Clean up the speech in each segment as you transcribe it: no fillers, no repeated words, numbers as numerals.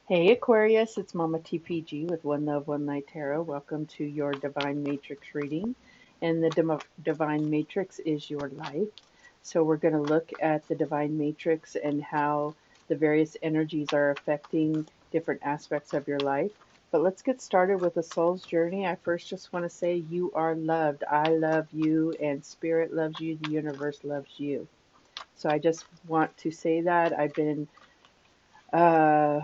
Hey Aquarius, it's Mama TPG with One Love, One Light Tarot. Welcome to your Divine Matrix reading. And the Divine Matrix is your life. So we're going to look at the Divine Matrix and how the various energies are affecting different aspects of your life. But let's get started with the soul's journey. I first just want to say you are loved. I love you, and Spirit loves you. The universe loves you. So I just want to say that. I've been uh,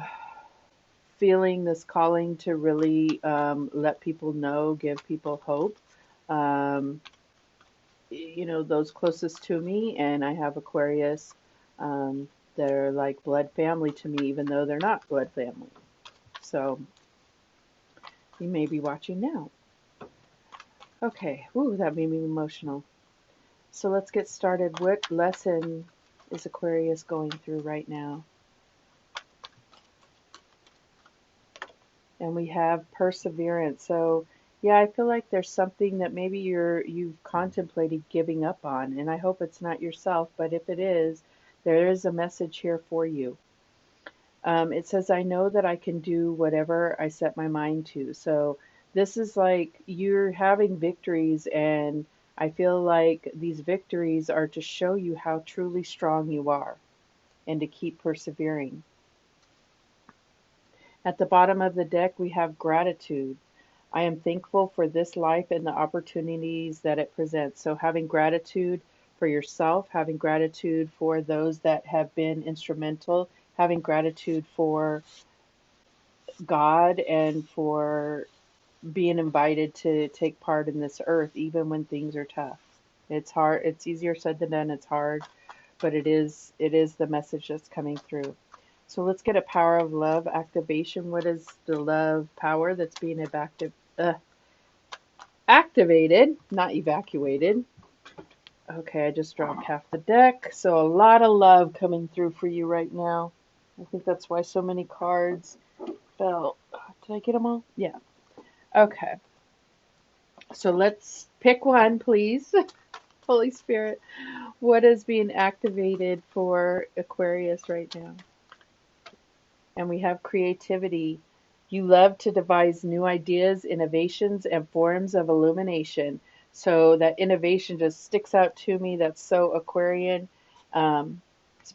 feeling this calling to really let people know, give people hope. Um, those closest to me, and I have Aquarius that are like blood family to me, even though they're not blood family. So you may be watching now. Okay, ooh, that made me emotional. So let's get started. What lesson is Aquarius going through right now? And we have perseverance. So yeah, I feel like there's something that maybe you've contemplated giving up on, and I hope it's not yourself, but if it is, there is a message here for you. It says, I know that I can do whatever I set my mind to. So this is like you're having victories, and I feel like these victories are to show you how truly strong you are and to keep persevering. At the bottom of the deck, we have gratitude. I am thankful for this life and the opportunities that it presents. So, having gratitude for yourself, having gratitude for those that have been instrumental, having gratitude for God and for being invited to take part in this earth, even when things are tough. It's hard, it's easier said than done, it's hard, but it is the message that's coming through. So let's get a power of love activation. What is the love power that's being activated, not evacuated? Okay, I just dropped half the deck. So a lot of love coming through for you right now. I think that's why so many cards fell. Did I get them all? Yeah. Okay. So let's pick one, please. Holy Spirit. What is being activated for Aquarius right now? And we have creativity. You love to devise new ideas, innovations, and forms of illumination. So that innovation just sticks out to me. That's so Aquarian. Um,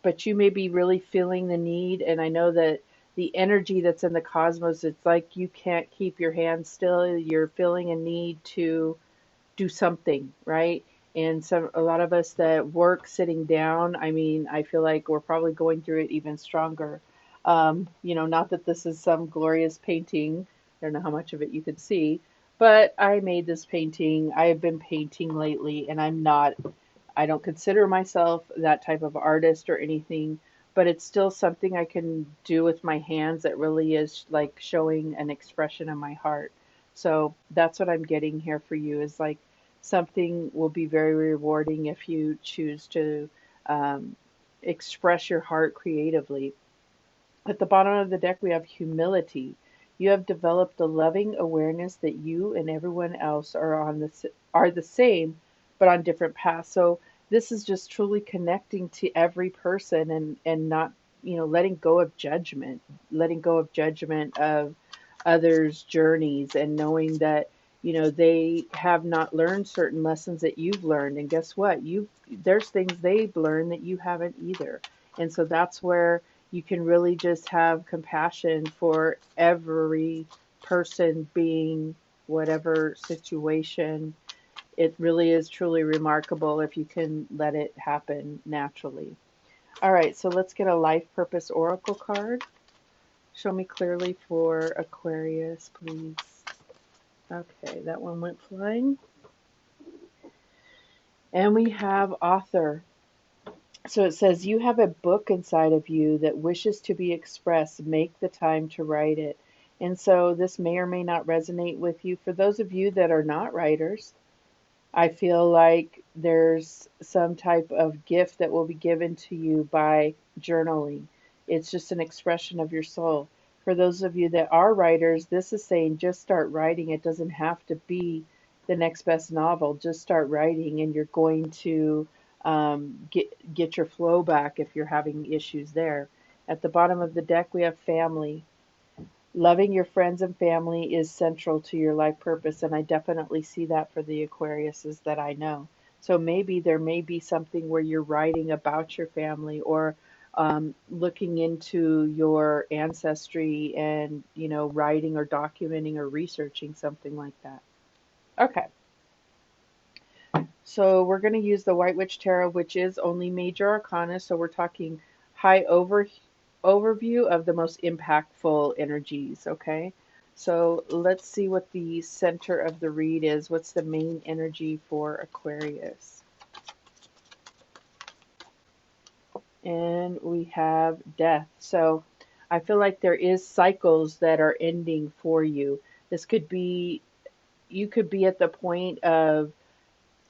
but you may be really feeling the need, and I know that the energy that's in the cosmos, it's like you can't keep your hands still. You're feeling a need to do something, right? And a lot of us that work sitting down, I mean, I feel like we're probably going through it even stronger. Not that this is some glorious painting. I don't know how much of it you could see, but I made this painting. I have been painting lately, and I don't consider myself that type of artist or anything, but it's still something I can do with my hands that really is like showing an expression of my heart. So that's what I'm getting here for you is like something will be very rewarding if you choose to um, express your heart creatively. At the bottom of the deck, we have humility. You have developed a loving awareness that you and everyone else are the same, but on different paths. So this is just truly connecting to every person and not letting go of judgment, letting go of judgment of others' journeys, and knowing that they have not learned certain lessons that you've learned, and guess what, you there's things they've learned that you haven't either. And so that's where you can really just have compassion for every person, being whatever situation. It really is truly remarkable if you can let it happen naturally. All right, so let's get a life purpose oracle card. Show me clearly for Aquarius, please. Okay, that one went flying. And we have author. So it says, you have a book inside of you that wishes to be expressed. Make the time to write it. And so this may or may not resonate with you. For those of you that are not writers, I feel like there's some type of gift that will be given to you by journaling. It's just an expression of your soul. For those of you that are writers, this is saying just start writing. It doesn't have to be the next best novel. Just start writing, and you're going to get your flow back if you're having issues there. At the bottom of the deck, we have family. Loving your friends and family is central to your life purpose, and I definitely see that for the Aquariuses that I know. So maybe there may be something where you're writing about your family, or looking into your ancestry and, writing or documenting or researching something like that. Okay, so we're going to use the White Witch Tarot, which is only major arcana. So we're talking high overview of the most impactful energies. Okay, so let's see what the center of the read is. What's the main energy for Aquarius? And we have death. So I feel like there is cycles that are ending for you. This could be, you could be at the point of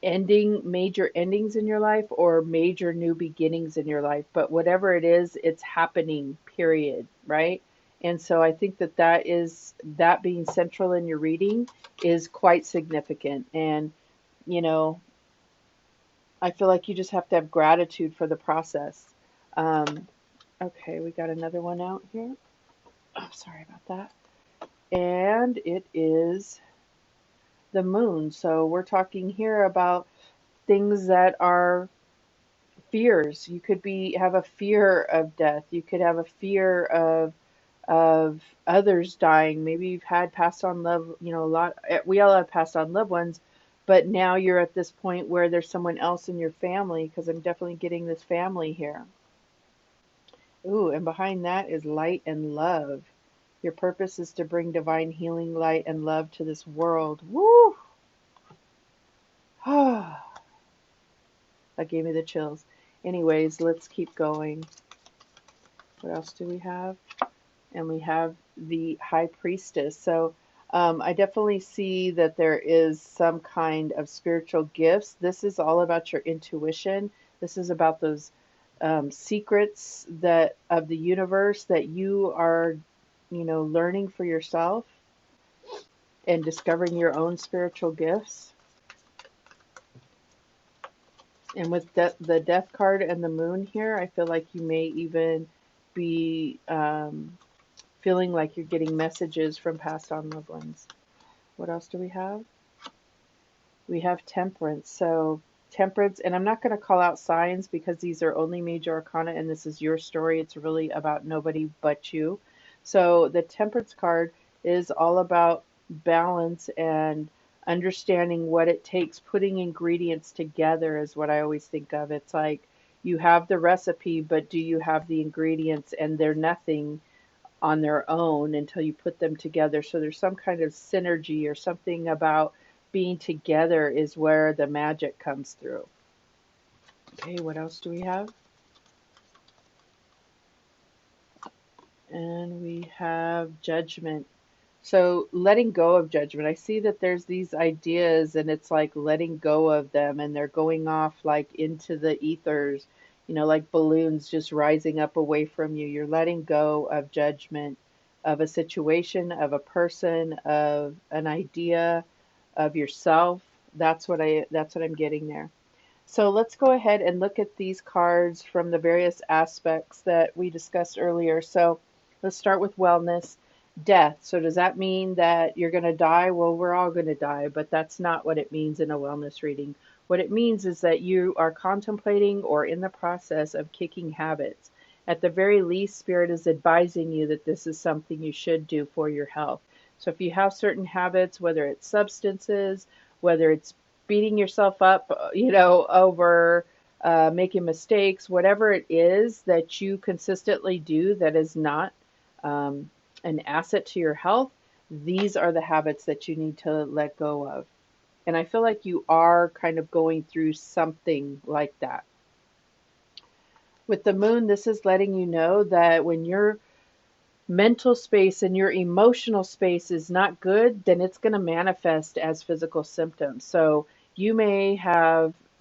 major endings in your life, or major new beginnings in your life, but whatever it is, it's happening, period, right? And so I think that that being central in your reading is quite significant. And you know I feel like you just have to have gratitude for the process. um, okay, we got another one out here. Oh, sorry about that. And it is the moon. So we're talking here about things that are fears. You could have a fear of death. You could have a fear of others dying. Maybe you've had passed on love, a lot. We all have passed on loved ones, but now you're at this point where there's someone else in your family, because I'm definitely getting this family here. Ooh, and behind that is light and love. Your purpose is to bring divine healing, light, and love to this world. Woo! That gave me the chills. Anyways, let's keep going. What else do we have? And we have the High Priestess. So I definitely see that there is some kind of spiritual gifts. This is all about your intuition. This is about those secrets that of the universe that you are, learning for yourself and discovering your own spiritual gifts. And with the Death card and the Moon here, I feel like you may even be feeling like you're getting messages from past on loved ones. What else do we have? We have Temperance. So Temperance, and I'm not going to call out signs because these are only major arcana and this is your story. It's really about nobody but you. So the Temperance card is all about balance and understanding what it takes. Putting ingredients together is what I always think of. It's like you have the recipe, but do you have the ingredients? And they're nothing on their own until you put them together. So there's some kind of synergy or something about being together is where the magic comes through. Okay, what else do we have? And we have Judgment. So letting go of judgment. I see that there's these ideas and it's like letting go of them, and they're going off like into the ethers, like balloons just rising up away from you. You're letting go of judgment of a situation, of a person, of an idea, of yourself. That's what I'm getting there. So let's go ahead and look at these cards from the various aspects that we discussed earlier. So let's start with wellness. Death. So does that mean that you're going to die? Well, we're all going to die, but that's not what it means in a wellness reading. What it means is that you are contemplating or in the process of kicking habits. At the very least, Spirit is advising you that this is something you should do for your health. So if you have certain habits, whether it's substances, whether it's beating yourself up, over making mistakes, whatever it is that you consistently do that is not um, an asset to your health, these are the habits that you need to let go of. And I feel like you are kind of going through something like that. With the moon, this is letting you know that when your mental space and your emotional space is not good, then it's going to manifest as physical symptoms. So you may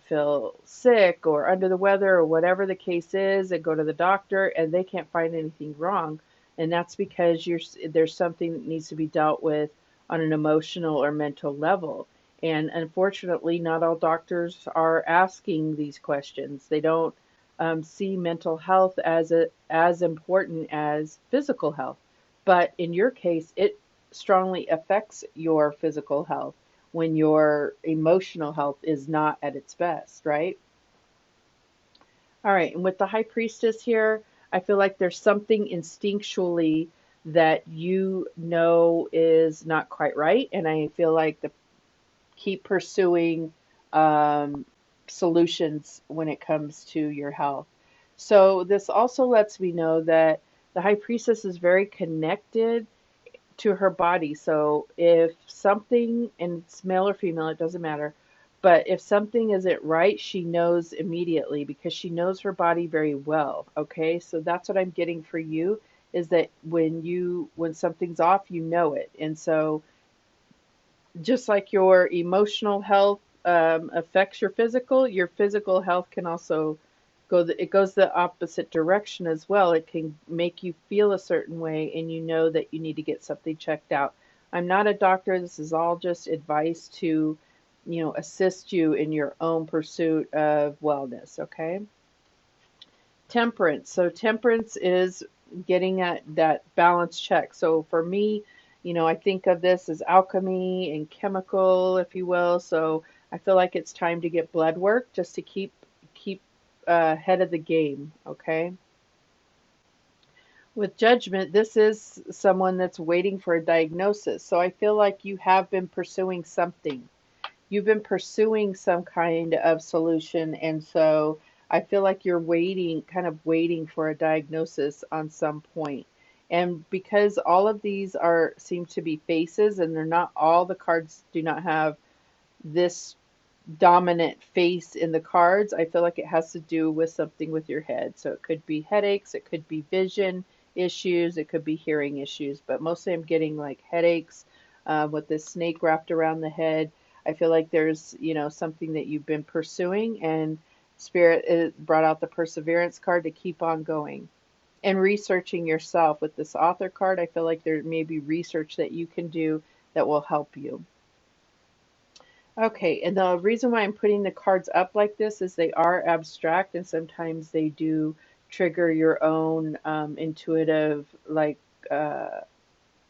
feel sick or under the weather or whatever the case is, and go to the doctor and they can't find anything wrong. And that's because there's something that needs to be dealt with on an emotional or mental level. And unfortunately, not all doctors are asking these questions. They don't see mental health as important as physical health. But in your case, it strongly affects your physical health when your emotional health is not at its best, right? All right, and with the high priestess here, I feel like there's something instinctually that you know is not quite right, and I feel like the keep pursuing um, solutions when it comes to your health. So this also lets me know that the high priestess is very connected to her body. So if something, and it's male or female, it doesn't matter, but if something isn't right, she knows immediately because she knows her body very well. Okay, so that's what I'm getting for you is that when something's off, you know it. And so just like your emotional health affects your physical health can also it goes the opposite direction as well. It can make you feel a certain way and you know that you need to get something checked out. I'm not a doctor. This is all just advice to, assist you in your own pursuit of wellness, okay? Temperance. So temperance is getting at that balance check. So for me, I think of this as alchemy and chemical, if you will. So I feel like it's time to get blood work just to keep ahead of the game. Okay. With judgment, this is someone that's waiting for a diagnosis. So I feel like you have been pursuing something. You've been pursuing some kind of solution, and so I feel like you're waiting, kind of waiting for a diagnosis on some point. And because all of these are seem to be faces, and they're not all the cards do not have this dominant face in the cards, I feel like it has to do with something with your head. So it could be headaches, it could be vision issues, it could be hearing issues, but mostly I'm getting like headaches with this snake wrapped around the head. I feel like there's, something that you've been pursuing, and Spirit brought out the Perseverance card to keep on going and researching yourself. With this Author card, I feel like there may be research that you can do that will help you. Okay, and the reason why I'm putting the cards up like this is they are abstract and sometimes they do trigger your own intuitive, like uh,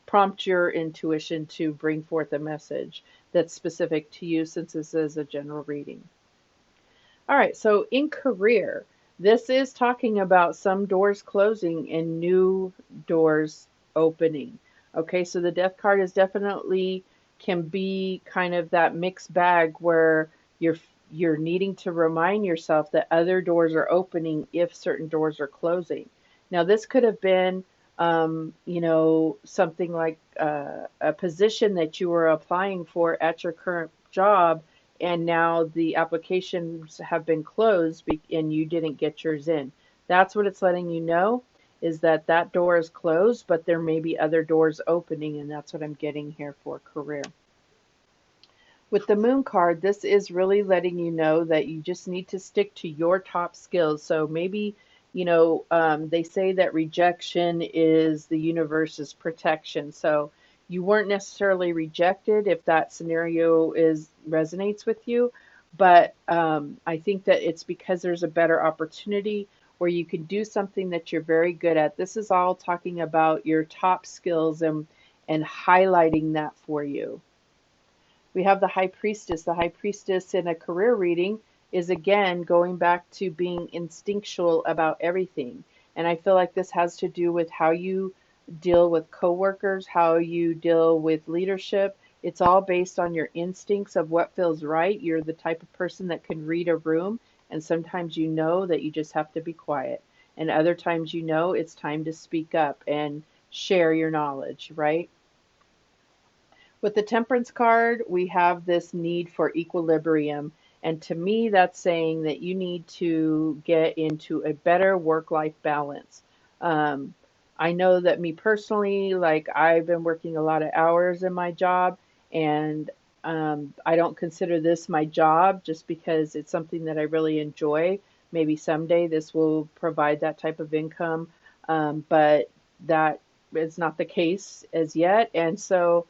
prompt your intuition to bring forth a message that's specific to you since this is a general reading. All right, so in career, this is talking about some doors closing and new doors opening. Okay, so the death card is definitely can be kind of that mixed bag where you're needing to remind yourself that other doors are opening if certain doors are closing. Now, this could have been, something like a position that you were applying for at your current job, and now the applications have been closed and you didn't get yours in. That's what it's letting you know, is that that door is closed, but there may be other doors opening, and that's what I'm getting here for career. With the Moon card, this is really letting you know that you just need to stick to your top skills. So maybe, they say that rejection is the universe's protection. So you weren't necessarily rejected if that scenario resonates with you, but I think that it's because there's a better opportunity where you can do something that you're very good at. This is all talking about your top skills and highlighting that for you. We have the high priestess. The high priestess in a career reading is again going back to being instinctual about everything. And I feel like this has to do with how you deal with coworkers, how you deal with leadership. It's all based on your instincts of what feels right. You're the type of person that can read a room, and sometimes you know that you just have to be quiet. And other times you know it's time to speak up and share your knowledge, right? With the Temperance card, we have this need for equilibrium. And to me, that's saying that you need to get into a better work-life balance. Um, I know that me personally, like I've been working a lot of hours in my job, and I don't consider this my job just because it's something that I really enjoy. Maybe someday this will provide that type of income, but that is not the case as yet. And so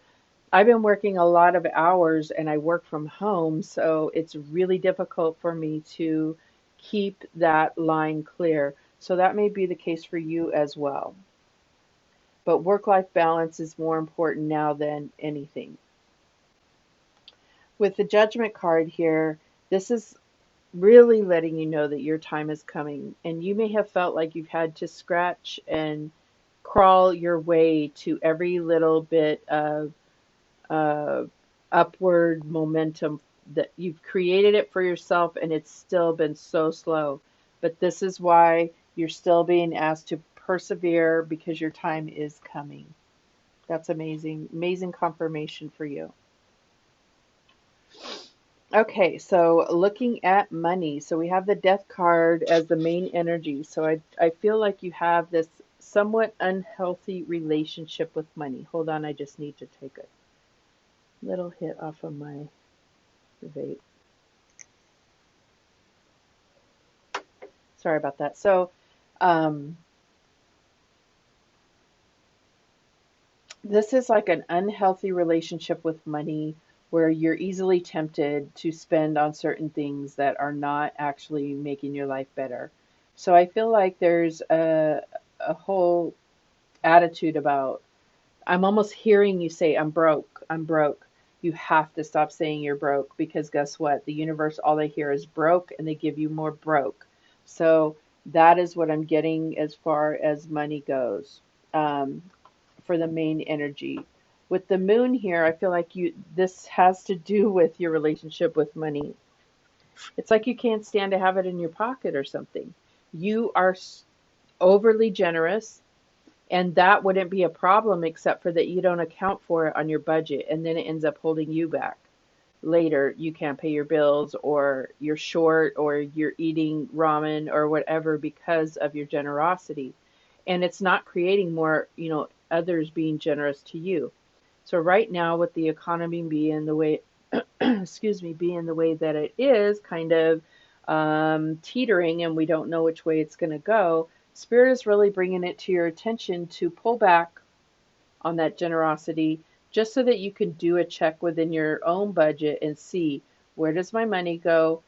I've been working a lot of hours and I work from home, so it's really difficult for me to keep that line clear. So that may be the case for you as well. but work-life balance is more important now than anything. With the Judgment card here, this is really letting you know that your time is coming. And you may have felt like you've had to scratch and crawl your way to every little bit of uh, upward momentum, that you've created it for yourself and it's still been so slow. But this is why you're still being asked to persevere, because your time is coming. That's amazing. Amazing confirmation for you. Okay, so looking at money. So we have the Death card as the main energy. So I feel like you have this somewhat unhealthy relationship with money. Hold on, I just need to take a little hit off of my vape. Sorry about that. So um, this is like an unhealthy relationship with money where you're easily tempted to spend on certain things that are not actually making your life better. So I feel like there's a whole attitude about, I'm almost hearing you say, I'm broke, I'm broke. You have to stop saying you're broke, because guess what? The universe, all they hear is broke, and they give you more broke. So that is what I'm getting as far as money goes, um, for the main energy. With the moon here, I feel like this has to do with your relationship with money. It's like you can't stand to have it in your pocket or something. You are overly generous, and that wouldn't be a problem except for that you don't account for it on your budget, and then it ends up holding you back. Later, you can't pay your bills, or you're short, or you're eating ramen or whatever because of your generosity. And it's not creating more, others being generous to you. So right now, with the economy being the way, excuse me, being the way that it is, kind of teetering, and we don't know which way it's going to go, Spirit is really bringing it to your attention to pull back on that generosity, just so that you can do a check within your own budget and see, where does my money go?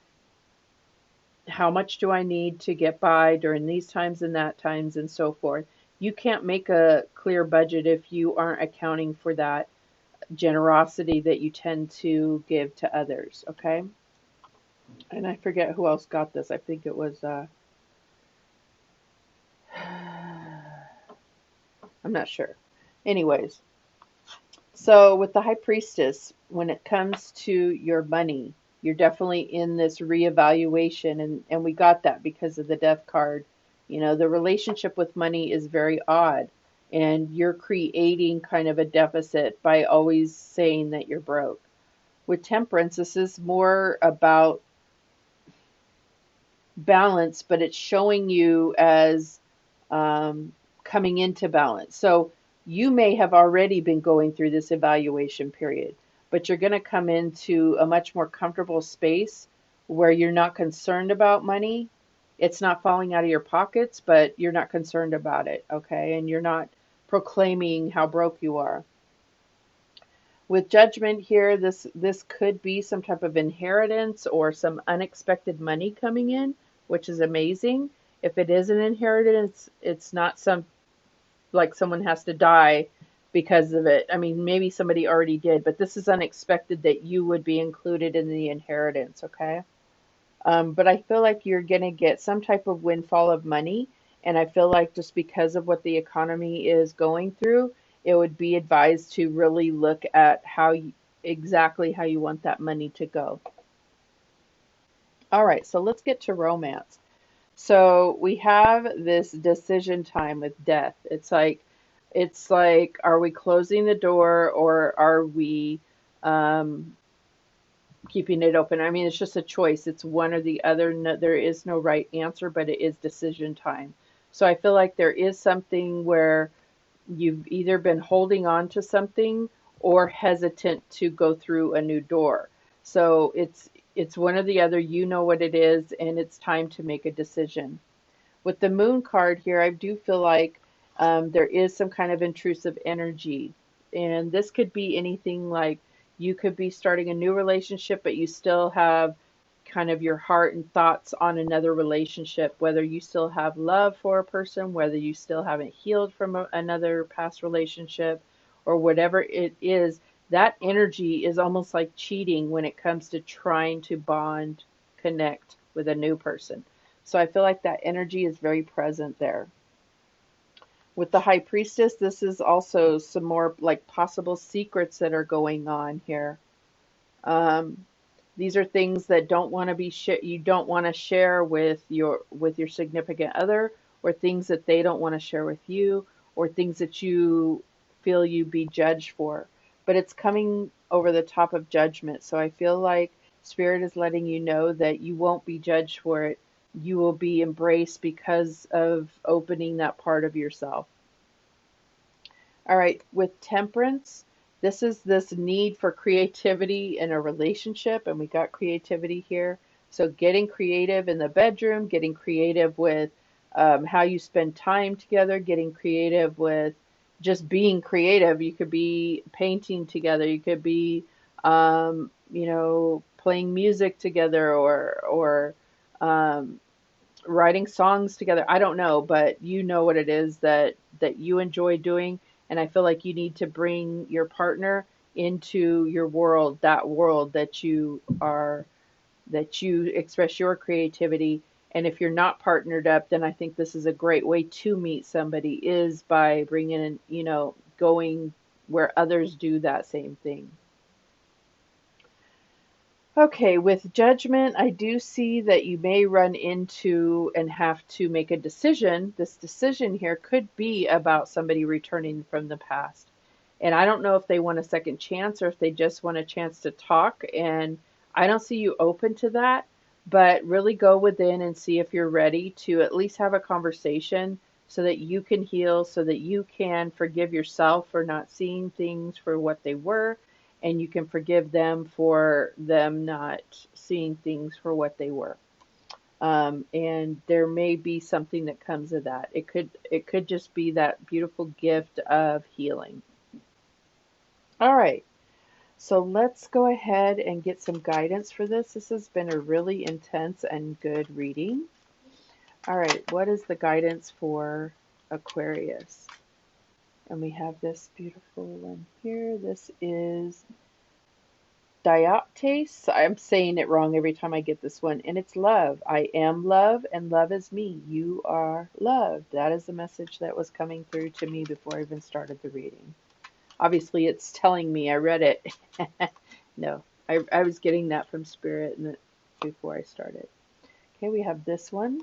How much do I need to get by during these times and that times and so forth? You can't make a clear budget if you aren't accounting for that generosity that you tend to give to others, okay? And I forget who else got this. I think it was I'm not sure. Anyways, so with the High Priestess, when it comes to your money, you're definitely in this reevaluation, and we got that because of the Death card. The relationship with money is very odd, and you're creating kind of a deficit by always saying that you're broke. With Temperance, this is more about balance, but it's showing you as coming into balance. So you may have already been going through this evaluation period, but you're going to come into a much more comfortable space where you're not concerned about money. It's not falling out of your pockets, but you're not concerned about it, okay? And you're not proclaiming how broke you are. With Judgment here, this could be some type of inheritance or some unexpected money coming in, which is amazing. If it is an inheritance, it's not like someone has to die because of it. I mean, maybe somebody already did, but this is unexpected that you would be included in the inheritance, okay? But I feel like you're going to get some type of windfall of money. And I feel like just because of what the economy is going through, it would be advised to really look at exactly how you want that money to go. All right, so let's get to romance. So we have this decision time with Death. It's like, are we closing the door, or are we um, keeping it open? I mean, it's just a choice. It's one or the other. No, there is no right answer, but it is decision time. So I feel like there is something where you've either been holding on to something or hesitant to go through a new door. So it's one or the other. You know what it is, and it's time to make a decision. With the Moon card here, I do feel like there is some kind of intrusive energy. And this could be anything, like you could be starting a new relationship, but you still have kind of your heart and thoughts on another relationship, whether you still have love for a person, whether you still haven't healed from another past relationship, or whatever it is. That energy is almost like cheating when it comes to trying to bond, connect with a new person. So I feel like that energy is very present there. With the High Priestess, this is also some more like possible secrets that are going on here. Um, these are things that don't want to be you don't want to share with your significant other, or things that they don't want to share with you, or things that you feel you be judged for. But it's coming over the top of judgment. So I feel like Spirit is letting you know that you won't be judged for it. You will be embraced because of opening that part of yourself. All right, with Temperance, this is this need for creativity in a relationship, and we got creativity here. So getting creative in the bedroom, getting creative with how you spend time together, getting creative with just being creative. You could be painting together, you could be, playing music together, or writing songs together. I don't know, but you know what it is that you enjoy doing, and I feel like you need to bring your partner into your world, that world that you express your creativity. And if you're not partnered up, then I think this is a great way to meet somebody, is by bringing in, going where others do that same thing. Okay, with Judgment, I do see that you may run into and have to make a decision. This decision here could be about somebody returning from the past. And I don't know if they want a second chance or if they just want a chance to talk. And I don't see you open to that, but really go within and see if you're ready to at least have a conversation so that you can heal, so that you can forgive yourself for not seeing things for what they were, and you can forgive them for them not seeing things for what they were. And there may be something that comes of that. It could just be that beautiful gift of healing. All right. So let's go ahead and get some guidance for this. This has been a really intense and good reading. All right, what is the guidance for Aquarius? And we have this beautiful one here. This is Dioptase. I'm saying it wrong every time I get this one. And it's love. I am love, and love is me. You are love. That is the message that was coming through to me before I even started the reading. Obviously, it's telling me. I read it. No, I was getting that from Spirit before I started. Okay, we have this one.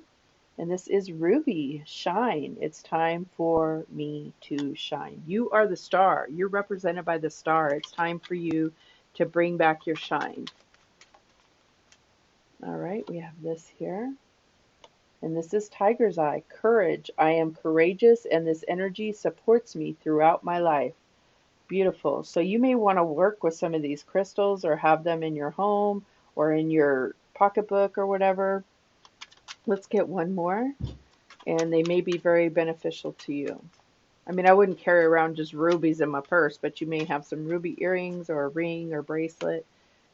And this is Ruby. Shine. It's time for me to shine. You are the star. You're represented by the star. It's time for you to bring back your shine. All right, we have this here. And this is Tiger's Eye. Courage. I am courageous, and this energy supports me throughout my life. Beautiful. So you may want to work with some of these crystals or have them in your home or in your pocketbook or whatever. Let's get one more, and they may be very beneficial to you. I mean, I wouldn't carry around just rubies in my purse, but you may have some ruby earrings or a ring or bracelet.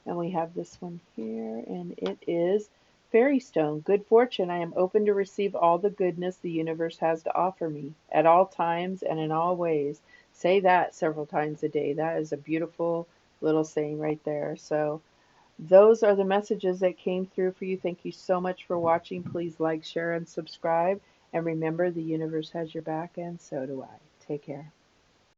And we have this one here, and it is Fairy Stone. Good fortune. I am open to receive all the goodness the universe has to offer me at all times and in all ways. Say that several times a day. That is a beautiful little saying right there. So those are the messages that came through for you. Thank you so much for watching. Please like, share, and subscribe. And remember, the universe has your back, and so do I. Take care.